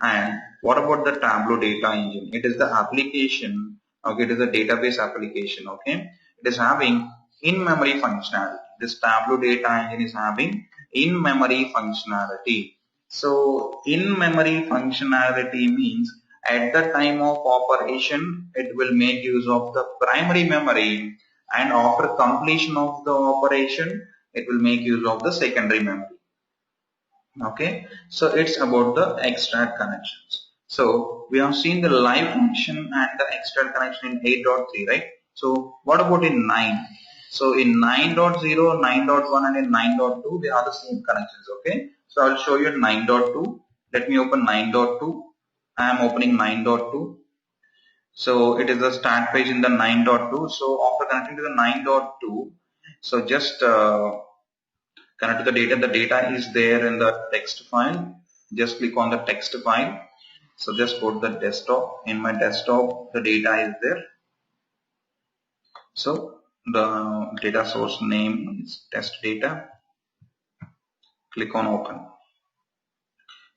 And what about the Tableau data engine? It is the application, okay, it is a database application, okay. It is having in-memory functionality. This Tableau data engine is having in-memory functionality. So in-memory functionality means at the time of operation, it will make use of the primary memory, and after completion of the operation, it will make use of the secondary memory. Okay, so it's about the extract connections. So we have seen the live function and the extract connection in 8.3, right? So what about in 9? So in 9.0, 9.1 and in 9.2, they are the same connections. Okay, so I'll show you 9.2. Let me open 9.2. I am opening 9.2. So it is the start page in the 9.2. So after connecting to the 9.2, so just connect to the data is there in the text file. Just click on the text file. So just go to the desktop. In my desktop, the data is there. So the data source name is test data. Click on open.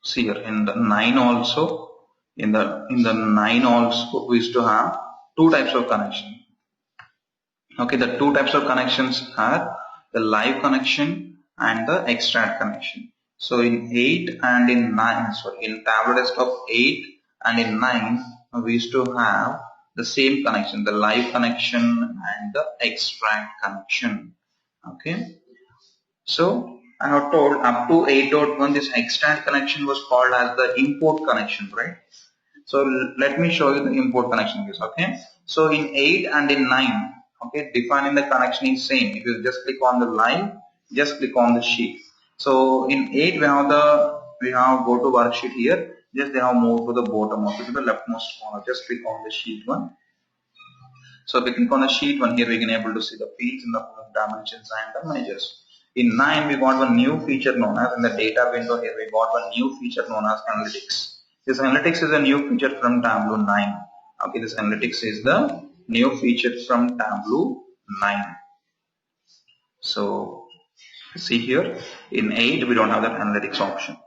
See here in the 9 also, In the 9 also we used to have two types of connection. Okay, the two types of connections are the live connection and the extract connection. So in 8 and in 9, sorry, in Tableau Desktop 8 and in 9, we used to have the same connection, the live connection and the extract connection. Okay, so I have told up to 8.1 this extract connection was called as the import connection, right? So let me show you the import connection is, okay. So in 8 and in 9, okay, defining the connection is same. If you just click on the line, just click on the sheet. So in 8 we have go to worksheet here, just they have moved to the bottom, also to the leftmost corner. Just click on the sheet one. So if we click on the sheet one, here we can able to see the fields in the dimensions and the measures. In 9 we got one new feature known as, in the data window here we got one new feature known as analytics. This analytics is a new feature from Tableau 9. Okay, this analytics is the new feature from Tableau 9. So see here in 8 we don't have that analytics option.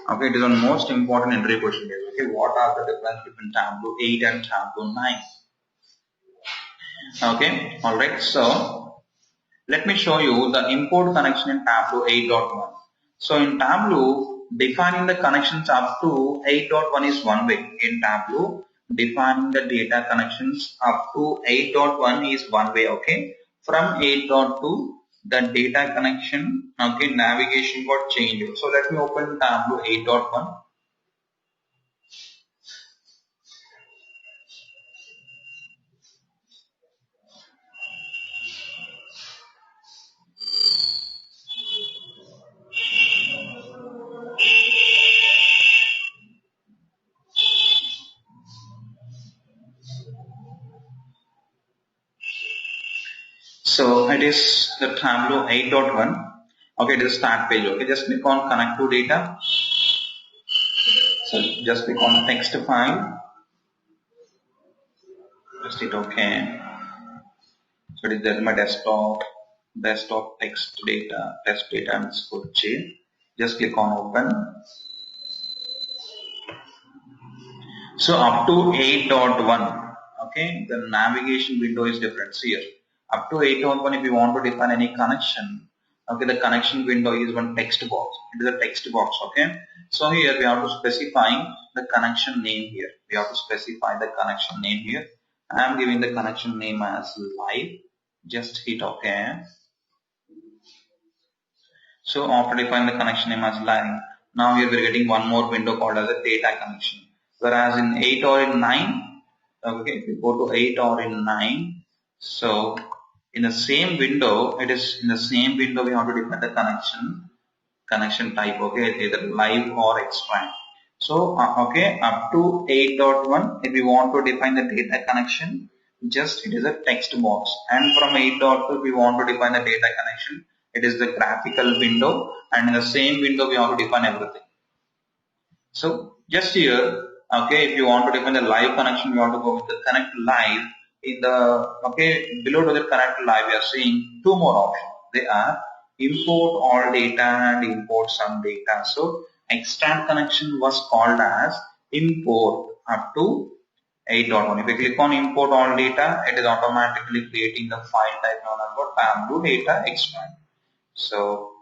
Okay, it is one most important entry question here. Okay, what are the difference between Tableau 8 and Tableau 9? Okay, alright, so let me show you the import connection in Tableau 8.1. So in Tableau, defining the connections up to 8.1 is one way. In Tableau, defining the data connections up to 8.1 is one way, okay. From 8.2, the data connection, okay, navigation got changed. So let me open Tableau 8.1. So it is the Tableau 8.1. Okay, it is start page. Okay, just click on connect to data. So just click on text file. Just hit OK. So it is there in my desktop text data, test data underscore J. Just click on open. So up to 8.1, okay, the navigation window is different here. Up to 8.1, if you want to define any connection, okay, the connection window is one text box. It is a text box, okay. So here we have to specify the connection name here. We have to specify the connection name here. I am giving the connection name as live. Just hit OK. So after defining the connection name as live, now here we are getting one more window called as a data connection. Whereas in 8 or in 9, okay, if you go to 8 or in 9, so in the same window, it is in the same window we have to define the connection type, okay, either live or extract. So, okay, up to 8.1, if you want to define the data connection, just it is a text box. And from 8.2, if we want to define the data connection, it is the graphical window, and in the same window we have to define everything. So just here, okay, if you want to define the live connection, you have to go with the connect live. In the, okay, below to the connect live, we are seeing two more options. They are import all data and import some data. So extract connection was called as import up to 8.1. If you click on import all data, it is automatically creating the file type known as Tableau data extract. So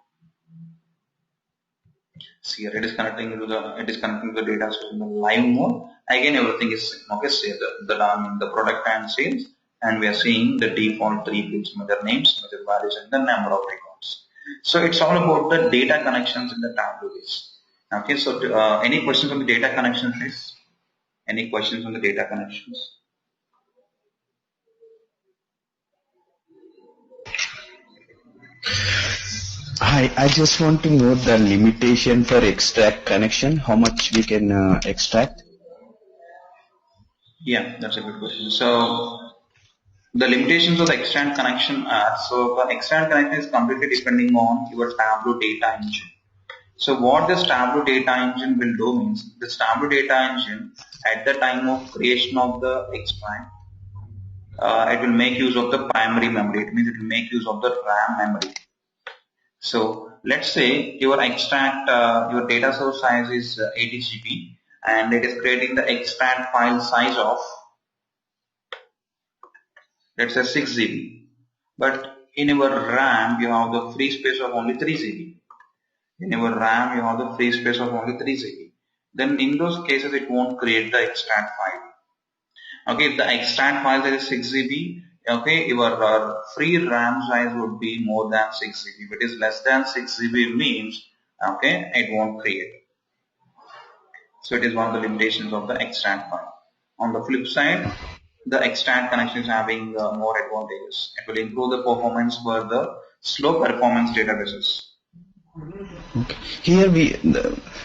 see here it is connecting to the data source in the live mode. Again everything is same. Okay, say the product and sales, and we are seeing the default three fields, their names, their values, and the number of records. So it's all about the data connections in the Tableau base. Okay, so any questions on the data connections, please? Any questions on the data connections? Hi, I just want to know the limitation for extract connection, how much we can extract. Yeah, that's a good question. So the limitations of the extract connection are, so for extract connection is completely depending on your Tableau data engine. So what this Tableau data engine will do means, this Tableau data engine at the time of creation of the extract, it will make use of the primary memory. It means it will make use of the RAM memory. So let's say your extract, your data source size is 80 GB, and it is creating the extract file size of, let's say, 6 GB. But in your RAM, you have the free space of only 3 GB. In your RAM, you have the free space of only 3 GB. Then in those cases, it won't create the extract file. Okay, if the extract file is 6 GB, okay, your free RAM size would be more than 6 GB. If it is less than 6 GB means, okay, it won't create. So it is one of the limitations of the extract file. On the flip side, the extract connection is having more advantages. It will improve the performance for the slow performance databases. Okay. Here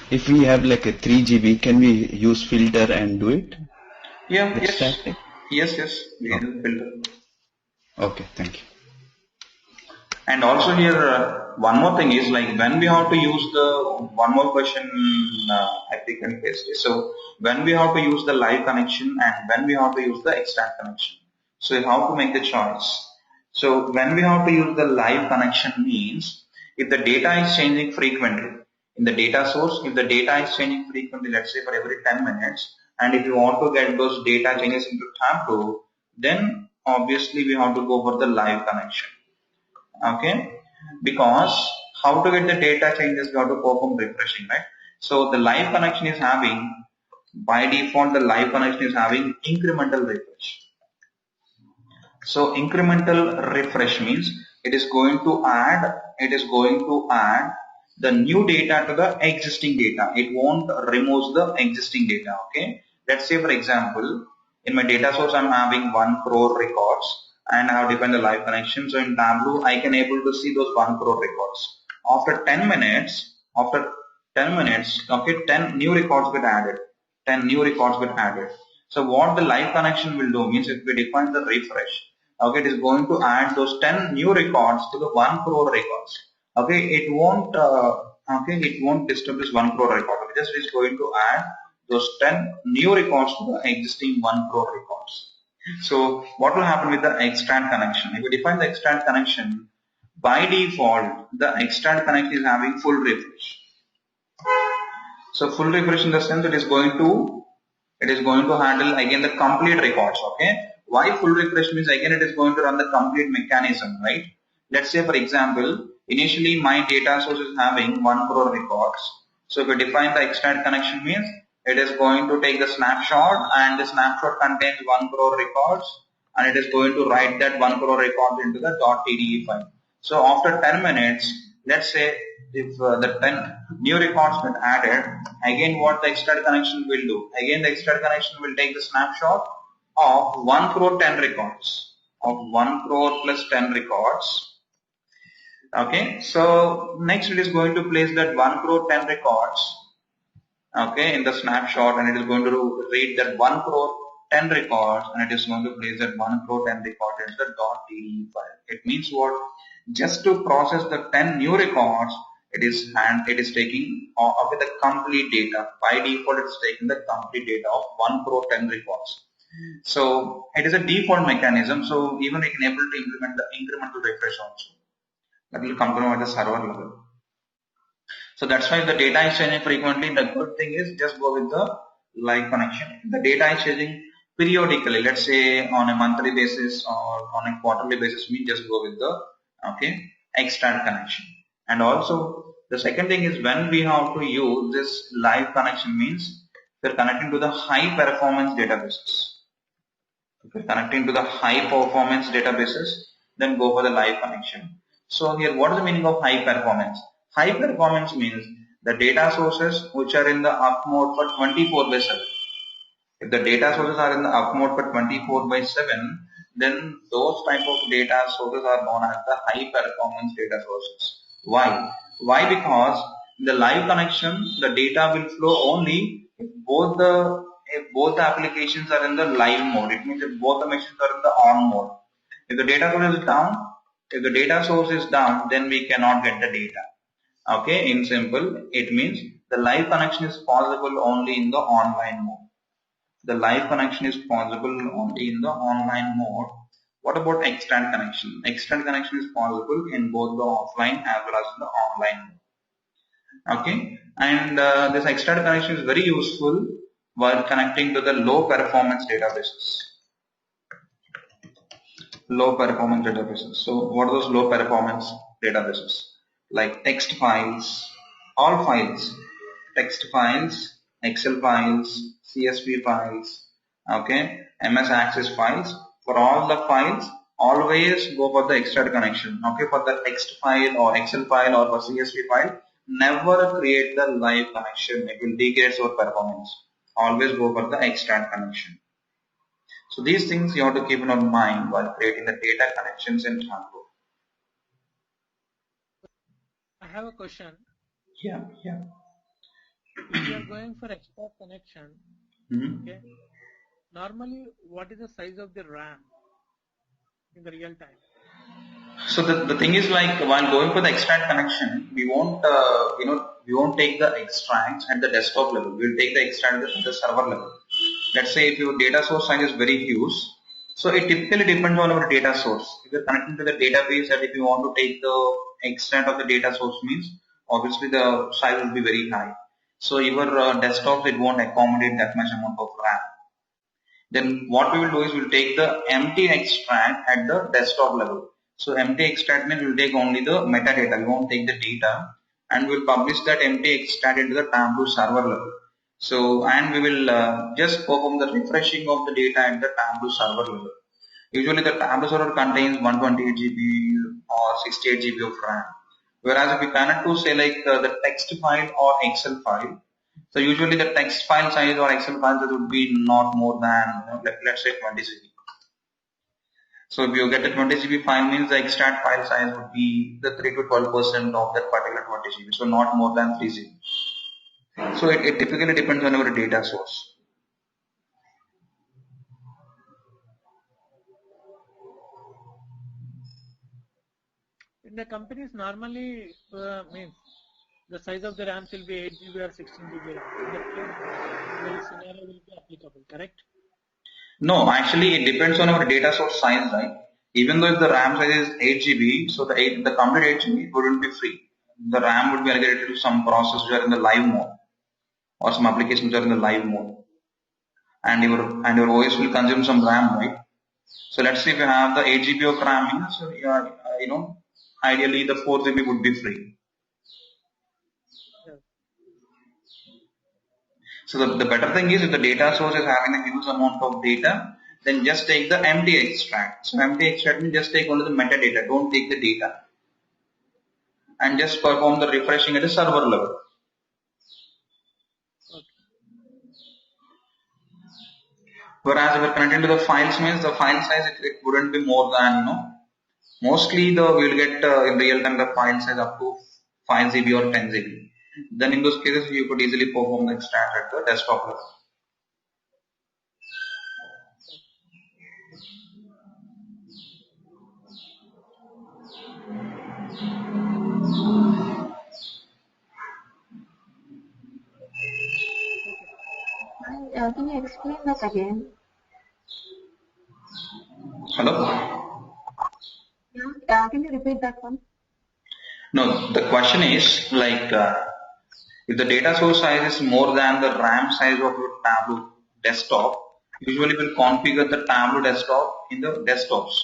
if we have like a 3 GB, can we use filter and do it? Yeah, Extracting? yes, we can filter. Okay, thank you. And also here, one more thing is like when we have to use the, one more question I think and paste it. So when we have to use the live connection and when we have to use the extract connection. So how to make the choice. So when we have to use the live connection means if the data is changing frequently in the data source, if the data is changing frequently, let's say for every 10 minutes, and if you want to get those data changes into Tableau, then obviously we have to go for the live connection. Okay, because how to get the data changes, you have to perform refreshing, right? So the live connection is having, by default, the live connection is having incremental refresh. So incremental refresh means it is going to add the new data to the existing data. It won't remove the existing data. Okay, let's say for example, in my data source I'm having 1 crore records and I have defined the live connection. So in Tableau I can able to see those 1 crore records. After 10 minutes, okay, 10 new records get added. 10 new records get added. So what the live connection will do means if we define the refresh, okay, it is going to add those 10 new records to the 1 crore records. Okay, it won't disturb this 1 crore record. It just is going to add those 10 new records to the existing 1 crore records. So what will happen with the extract connection? If we define the extract connection, by default, the extract connection is having full refresh. So full refresh in the sense it is going to handle again the complete records. Okay, why full refresh means again it is going to run the complete mechanism, right? Let's say for example, initially my data source is having 1 crore records. So if we define the extract connection means it is going to take the snapshot and the snapshot contains 1 crore records and it is going to write that 1 crore records into the .tde file. So after 10 minutes, let's say if the 10 new records get added, again what the extract connection will do? Again the extract connection will take the snapshot of 1 crore 10 records, of 1 crore plus 10 records. Okay, so next it is going to place that 1 crore 10 records, okay, in the snapshot, and it is going to read that 1 crore 10 records and it is going to place that 1 crore 10 records into the .tde file. It means what? Just to process the 10 new records, it is taking okay, the complete data. By default, it's taking the complete data of 1 crore 10 records. So it is a default mechanism. So even we can able to implement the incremental refresh also. That will come at the server level. So that's why the data is changing frequently. The good thing is just go with the live connection. The data is changing periodically. Let's say on a monthly basis or on a quarterly basis. We just go with the extract connection. And also the second thing is when we have to use this live connection means we're connecting to the high performance databases. If you're connecting to the high performance databases, then go for the live connection. So here, what is the meaning of high performance? High performance means the data sources which are in the up mode for 24/7. If the data sources are in the up mode for 24/7, then those type of data sources are known as the high performance data sources. Why? Why? Because in the live connection, the data will flow only if both the applications are in the live mode. It means if both the machines are in the on mode. If the data source is down, then we cannot get the data. Okay, in simple, it means the live connection is possible only in the online mode. The live connection is possible only in the online mode. What about extract connection? Extract connection is possible in both the offline as well as the online mode. Okay, and this extract connection is very useful while connecting to the low performance databases. Low performance databases. So what are those low performance databases? Like text files, all files, text files, Excel files, CSV files, okay, MS Access files. For all the files, always go for the extract connection. Okay, for the text file or Excel file or for CSV file, never create the live connection. It will degrade your performance. Always go for the extract connection. So these things you have to keep in your mind while creating the data connections in Tableau. I have a question. Yeah. If you are going for extra connection, okay, normally what is the size of the RAM in the real time? So the thing is, like, while going for the extract connection, we won't we won't take the extracts at the desktop level. We'll take the extract at the server level. Let's say if your data source size is very huge, so it typically depends on our data source. If you're connecting to the database, and if you want to take the extract of the data source means, obviously the size will be very high. So your desktop, it won't accommodate that much amount of RAM. Then what we will do is we'll take the empty extract at the desktop level. So empty extract means we'll take only the metadata. We won't take the data, and we'll publish that empty extract into the Tableau server level. So, and we will just perform the refreshing of the data at the Tableau server level. Usually the Tableau server contains 128 GB or 68 GB of RAM. Whereas if we connect to say like the text file or Excel file, so usually the text file size or Excel file size would be not more than let's say 20 GB. So if you get a 20 GB file means the extract file size would be the 3 to 12% of that particular 20 GB. So not more than 3 GB. So it typically depends on our data source. In the companies normally means the size of the RAMs will be 8 GB or 16 GB RAM. In that case, the scenario will be applicable, correct? No, actually it depends on our data source size, right? Even though if the RAM size is 8 GB, so the complete 8 GB wouldn't be free. The RAM would be allocated to some process which are in the live mode, or some applications which are in the live mode, and your OS will consume some RAM, right? So let's say if you have the 8 GB of RAM, so ideally the 4 GB would be free. Yes. So the better thing is if the data source is having a huge amount of data, then just take the empty extract. So empty extract means just take only the metadata, don't take the data, and just perform the refreshing at a server level. Okay. Whereas if we're connecting to the files means the file size it wouldn't be more than mostly we'll get in real time the file size up to 5 GB or 10 GB. Then in those cases you could easily perform the extract at the desktop level. Can you explain that again? Hello? Yeah, can you repeat that one? No, the question is like if the data source size is more than the RAM size of your Tableau desktop, usually we'll configure the Tableau desktop in the desktops.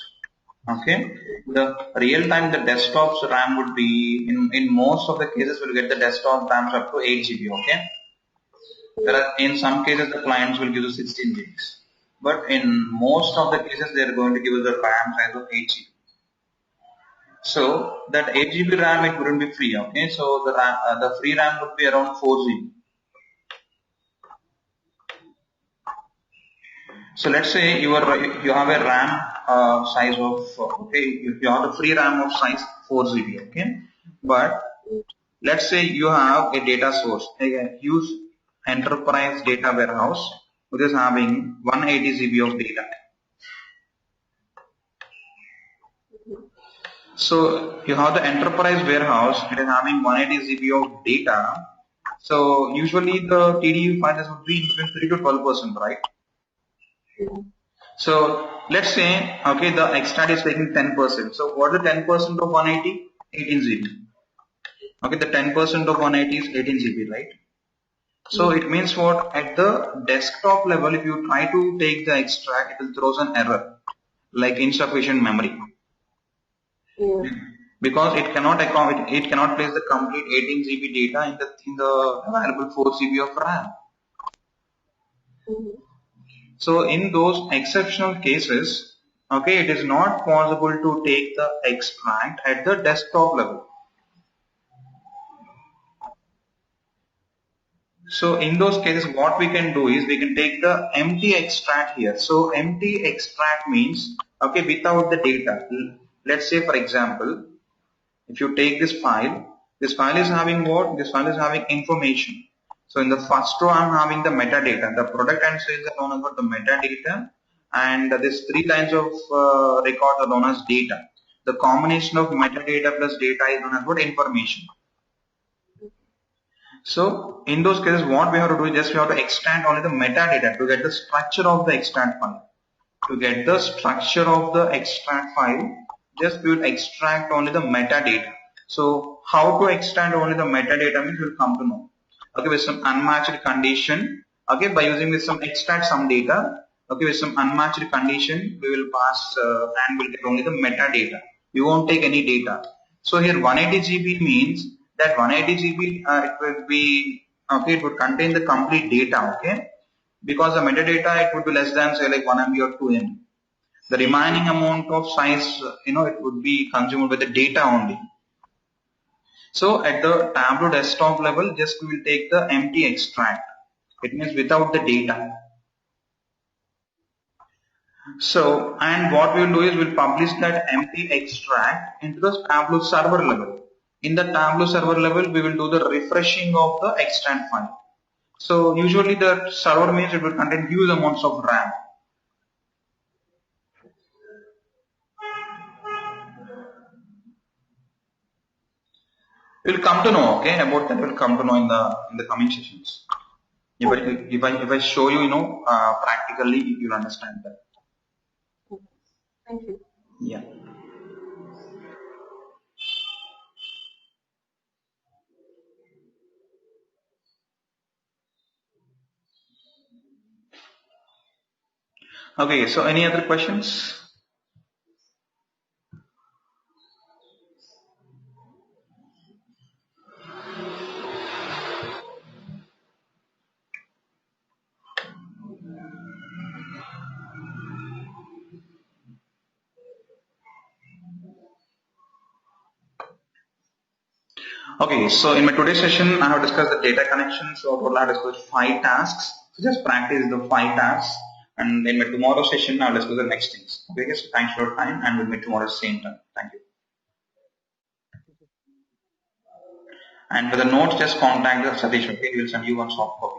Okay, the real time the desktop's RAM would be in most of the cases we'll get the desktop RAMs up to 8 GB. Okay, in some cases the clients will give us 16 GB, but in most of the cases they are going to give us the RAM size of 8 GB. So that 8 GB RAM it wouldn't be free. Okay, so the free RAM would be around 4 GB. So let's say you have a RAM size of you have a free RAM of size 4 GB. Okay, but let's say you have a data source, a huge enterprise data warehouse which is having 180 GB of data. So you have the enterprise warehouse, it is having 180 GB of data. So usually the TDU files would be between 3 to 12%, right? So let's say, okay, the extract is taking 10%. So what is the 10% of 180? 18 GB. Okay, the 10% of 180 is 18 GB, right? So it means what? At the desktop level, if you try to take the extract, it will throw an error like insufficient memory. Yeah. Because it cannot it cannot place the complete 18 GB data in the available 4 GB of RAM. Mm-hmm. So in those exceptional cases, okay, it is not possible to take the extract at the desktop level. So in those cases, what we can do is we can take the empty extract here. So empty extract means, okay, without the data. Let's say, for example, if you take this file is having what? This file is having information. So in the first row, I'm having the metadata. The product and sales are known as the metadata, and these 3 lines of records are known as data. The combination of metadata plus data is known as what? Information. So in those cases, what we have to do is just we have to extract only the metadata to get the structure of the extract file. To get the structure of the extract file, just we will extract only the metadata. So how to extract only the metadata means we'll come to know. Okay, with some unmatched condition. Okay, by using with some extract some data. Okay, with some unmatched condition, we will pass and we'll get only the metadata. We won't take any data. So here 180 GB means that 180 GB it will be okay. It would contain the complete data. Okay, because the metadata it would be less than say like 1 MB or 2 MB. The remaining amount of size, it would be consumed by the data only. So at the Tableau desktop level, just we will take the empty extract. It means without the data. So, and what we will do is we'll publish that empty extract into the Tableau server level. In the Tableau server level, we will do the refreshing of the extract file. So usually the server means it will contain huge amounts of RAM. We'll come to know, okay, about that. We'll come to know in the coming sessions. If I show you, practically, you'll understand that. Thank you. Yeah. Okay. So, any other questions? Okay, so in my today's session, I have discussed the data connection. So total I have discussed 5 tasks. So just practice the 5 tasks. And in my tomorrow session, I'll discuss the next things. Okay, so thanks for your time and we'll meet tomorrow at the same time. Thank you. And for the notes, just contact Satish, okay? He will send you one soft copy.